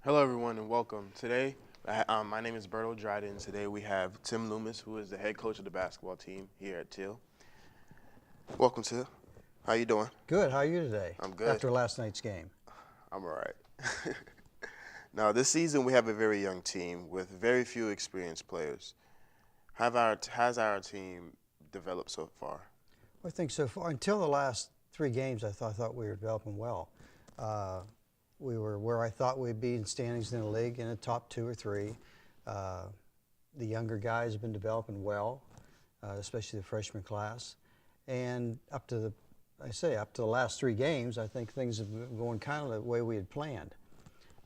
Hello, everyone, and welcome. Today, my name is Berto Dryden. Today, we have Tim Loomis, who is the head coach of the basketball team here at Thiel. Welcome, Tim. How you doing? Good. How are you today? I'm good. After last night's game. I'm all right. Now, this season, we have a very young team with very few experienced players. Has our team developed so far? I think so far, until the last three games, I thought we were developing well. We were where I thought we'd be in standings in the league, in the top two or three. The younger guys have been developing well, especially the freshman class. And up to the last three games, I think things have been going kind of the way we had planned.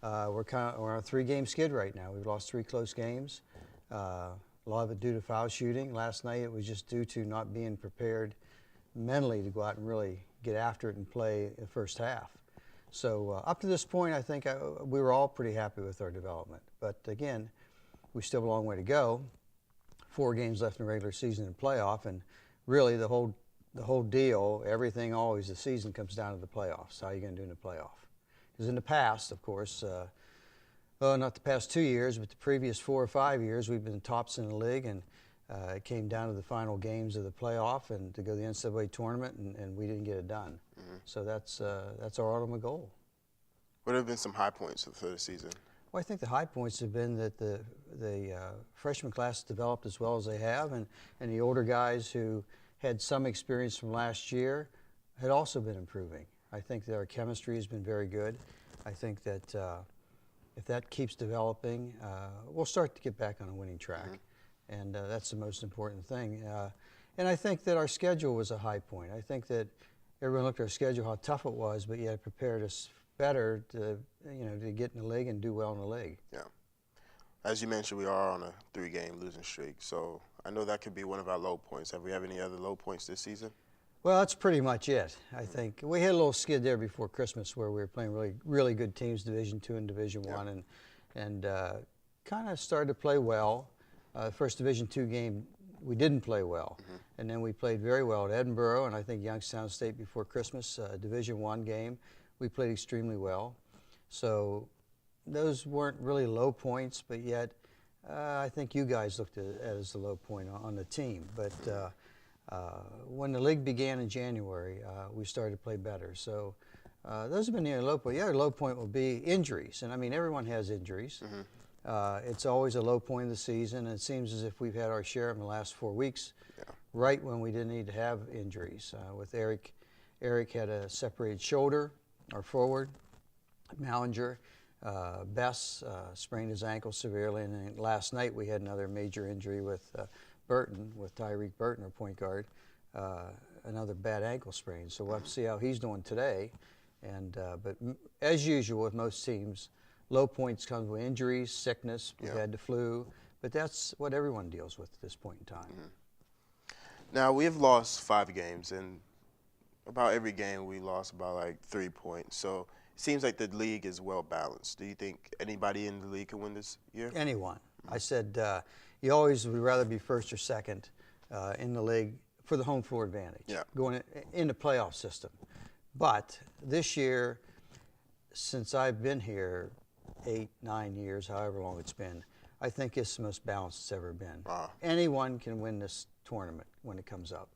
We're on a three-game skid right now. We've lost three close games. A lot of it due to foul shooting. Last night it was just due to not being prepared mentally to go out and really get after it and play the first half. So up to this point, I think we were all pretty happy with our development. But again, we still have a long way to go. 4 games left in the regular season and playoff, and really the whole deal, everything always, the season comes down to the playoffs. How are you going to do in the playoff? Because in the past, of course, well, not the past 2 years, but the previous 4 or 5 years, we've been tops in the league, and it came down to the final games of the playoff and to go to the NCAA tournament, and we didn't get it done. Mm-hmm. So that's our ultimate goal. What have been some high points for the season? Well, I think the high points have been that the freshman class developed as well as they have, and the older guys who had some experience from last year had also been improving. I think that our chemistry has been very good. I think that if that keeps developing, we'll start to get back on a winning track. Mm-hmm. And that's the most important thing. And I think that our schedule was a high point. I think that everyone looked at our schedule, how tough it was, but yet it prepared us better to get in the league and do well in the league. Yeah. As you mentioned, we are on a 3-game losing streak, so I know that could be one of our low points. Have we had any other low points this season? Well, that's pretty much it. I think we had a little skid there before Christmas where we were playing really good teams, Division II and Division I, and kind of started to play well. First Division II game, we didn't play well. Mm-hmm. And then we played very well at Edinburgh, and I think Youngstown State before Christmas, Division I game, we played extremely well. So those weren't really low points, but yet I think you guys looked at it as the low point on the team. But when the league began in January, we started to play better. So those have been the low point. The other low point will be injuries. And I mean, everyone has injuries. Mm-hmm. It's always a low point of the season, and it seems as if we've had our share in the last 4 weeks, right when we didn't need to have injuries. With Eric had a separated shoulder, our forward. Mallinger, Bess sprained his ankle severely, and then last night we had another major injury with Tyreek Burton, our point guard, another bad ankle sprain. So we'll have to see how he's doing today. And but as usual with most teams, low points come with injuries, sickness. We've had the flu, but that's what everyone deals with at this point in time. Mm-hmm. Now, we have lost 5 games, and about every game we lost about like 3 points. So it seems like the league is well balanced. Do you think anybody in the league can win this year? Anyone. Mm-hmm. I said you always would rather be first or second in the league for the home floor advantage, going in the playoff system. But this year, since I've been here, 8, 9 years, however long it's been, I think it's the most balanced it's ever been. Wow. Anyone can win this tournament when it comes up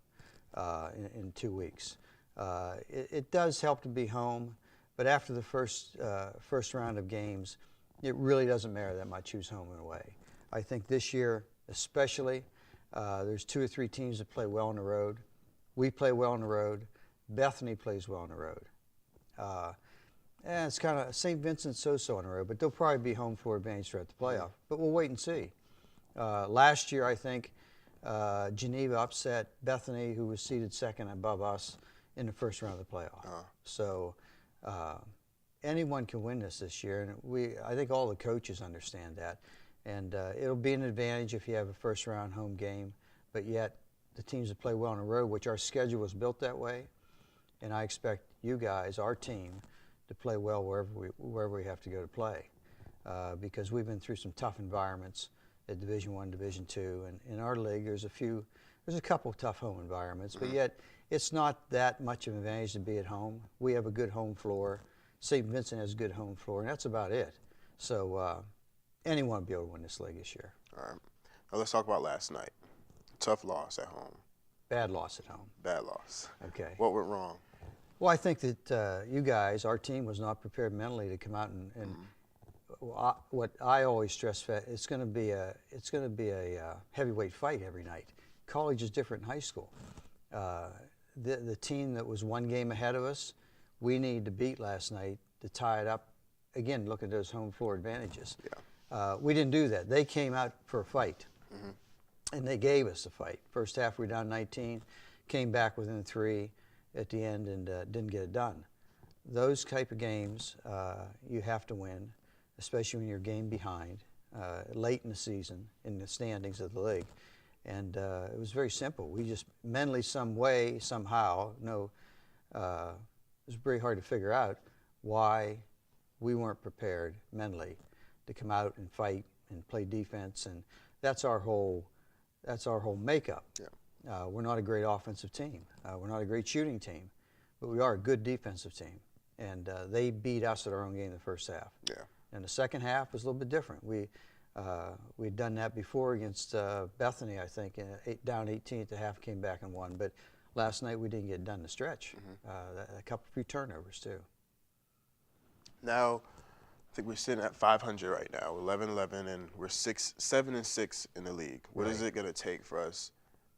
in 2 weeks. It does help to be home, but after the first round of games, it really doesn't matter that much who's home and away. I think this year especially, there's 2 or 3 teams that play well on the road. We play well on the road. Bethany plays well on the road. And it's kind of St. Vincent so-so on the road, but they'll probably be home floor advantage throughout the playoff. But we'll wait and see. Last year, I think Geneva upset Bethany, who was seated second above us in the first round of the playoff. So anyone can win this year, and I think all the coaches understand that. And it'll be an advantage if you have a first-round home game, but yet the teams that play well on the road, which our schedule was built that way, and I expect you guys, our team, to play well wherever we have to go to play, because we've been through some tough environments at Division I, Division II, and in our league there's a couple tough home environments, but yet it's not that much of an advantage to be at home. We have a good home floor. St. Vincent has a good home floor, and that's about it. So anyone will be able to win this league this year. All right. Now let's talk about last night. Tough loss at home. Bad loss at home. Bad loss. Okay. What went wrong? Well, I think that you guys, our team, was not prepared mentally to come out and what I always stress, it's going to be a heavyweight fight every night. College is different in high school. The team that was one game ahead of us, we needed to beat last night to tie it up. Again, look at those home floor advantages. Yeah. We didn't do that. They came out for a fight, and they gave us a fight. First half, we were down 19, came back within 3 at the end, and didn't get it done. Those type of games you have to win, especially when you're a game behind, late in the season, in the standings of the league. And it was very simple. We just mentally, some way, somehow, it was very hard to figure out why we weren't prepared mentally to come out and fight and play defense. And that's our whole makeup. Yeah. We're not a great offensive team. We're not a great shooting team, but we are a good defensive team. And they beat us at our own game in the first half. Yeah. And the second half was a little bit different. We'd done that before against Bethany, I think, down 18 at the half, came back and won. But last night we didn't get done the stretch. A couple few turnovers too. Now, I think we're sitting at 500 right now, 11-11, and we're 7-6 in the league. What is it going to take for us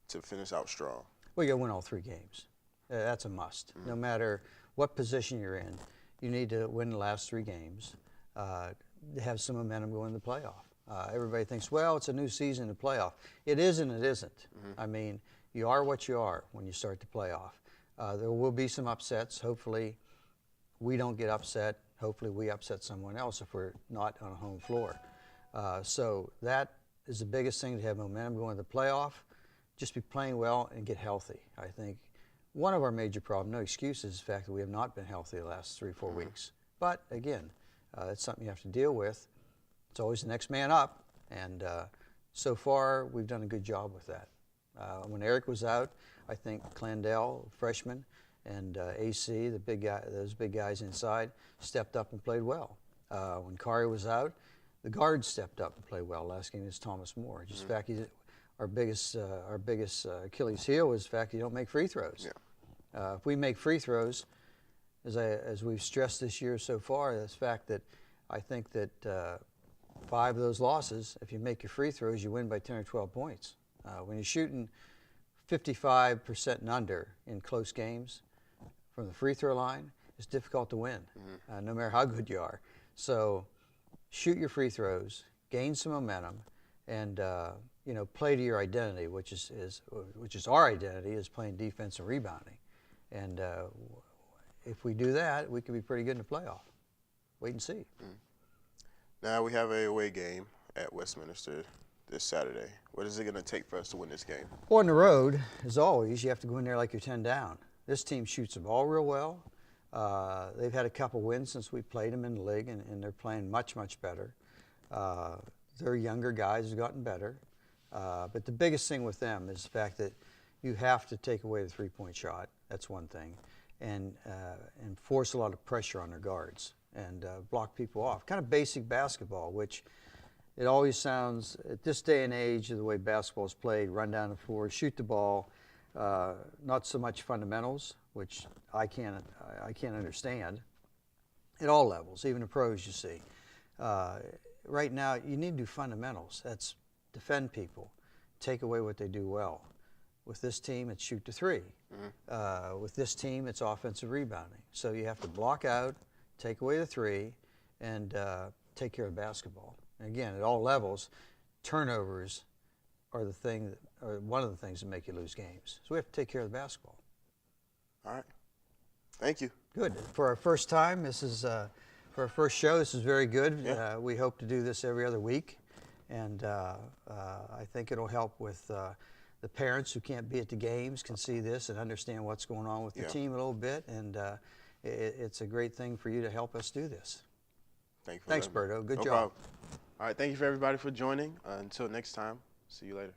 to finish out strong? Well, you got to win all 3 games. That's a must. No matter what position you're in, you need to win the last 3 games. Have some momentum going to the playoff. Everybody thinks, well, it's a new season to playoff. It is and it isn't. I mean, you are what you are when you start the playoff. There will be some upsets. Hopefully, we don't get upset. Hopefully, we upset someone else if we're not on a home floor. So that is the biggest thing, to have momentum going to the playoff. Just be playing well and get healthy. I think one of our major problems, no excuses, is the fact that we have not been healthy the last 3-4 weeks. But again, that's something you have to deal with. It's always the next man up, and so far we've done a good job with that. When Eric was out, I think Clandell, freshman, and AC, the big guy, those big guys inside, stepped up and played well. When Kari was out, the guards stepped up and played well. Last game was Thomas Moore. Just the fact our biggest Achilles heel is the fact you don't make free throws. Yeah. If we make free throws, as we've stressed this year so far, the fact that I think that 5 of those losses, if you make your free throws, you win by 10 or 12 points. When you're shooting 55% and under in close games from the free throw line, it's difficult to win, no matter how good you are. So shoot your free throws, gain some momentum, and play to your identity, which is our identity, is playing defense and rebounding. And if we do that, we could be pretty good in the playoff. Wait and see. Now we have a away game at Westminster this Saturday. What is it going to take for us to win this game? Well, on the road, as always, you have to go in there like you're 10 down. This team shoots the ball real well. They've had a couple wins since we played them in the league, and they're playing much, much better. Their younger guys have gotten better. But the biggest thing with them is the fact that you have to take away the three-point shot. That's one thing. And force a lot of pressure on their guards and block people off. Kind of basic basketball, which it always sounds, at this day and age of the way basketball is played, run down the floor, shoot the ball, not so much fundamentals, which I can't understand at all levels, even the pros you see. Right now, you need to do fundamentals. That's defend people, take away what they do well. With this team, it's shoot to 3. With this team, it's offensive rebounding. So you have to block out, take away the 3, and take care of basketball. And again, at all levels, turnovers are one of the things that make you lose games. So we have to take care of the basketball. All right. Thank you. Good. For our first time, this is for our first show. This is very good. Yeah. We hope to do this every other week, and I think it'll help with the parents who can't be at the games can see this and understand what's going on with the team a little bit, and it's a great thing for you to help us do this. Thanks, Berto. Good job. Problem. All right, thank you for everybody for joining. Until next time, see you later.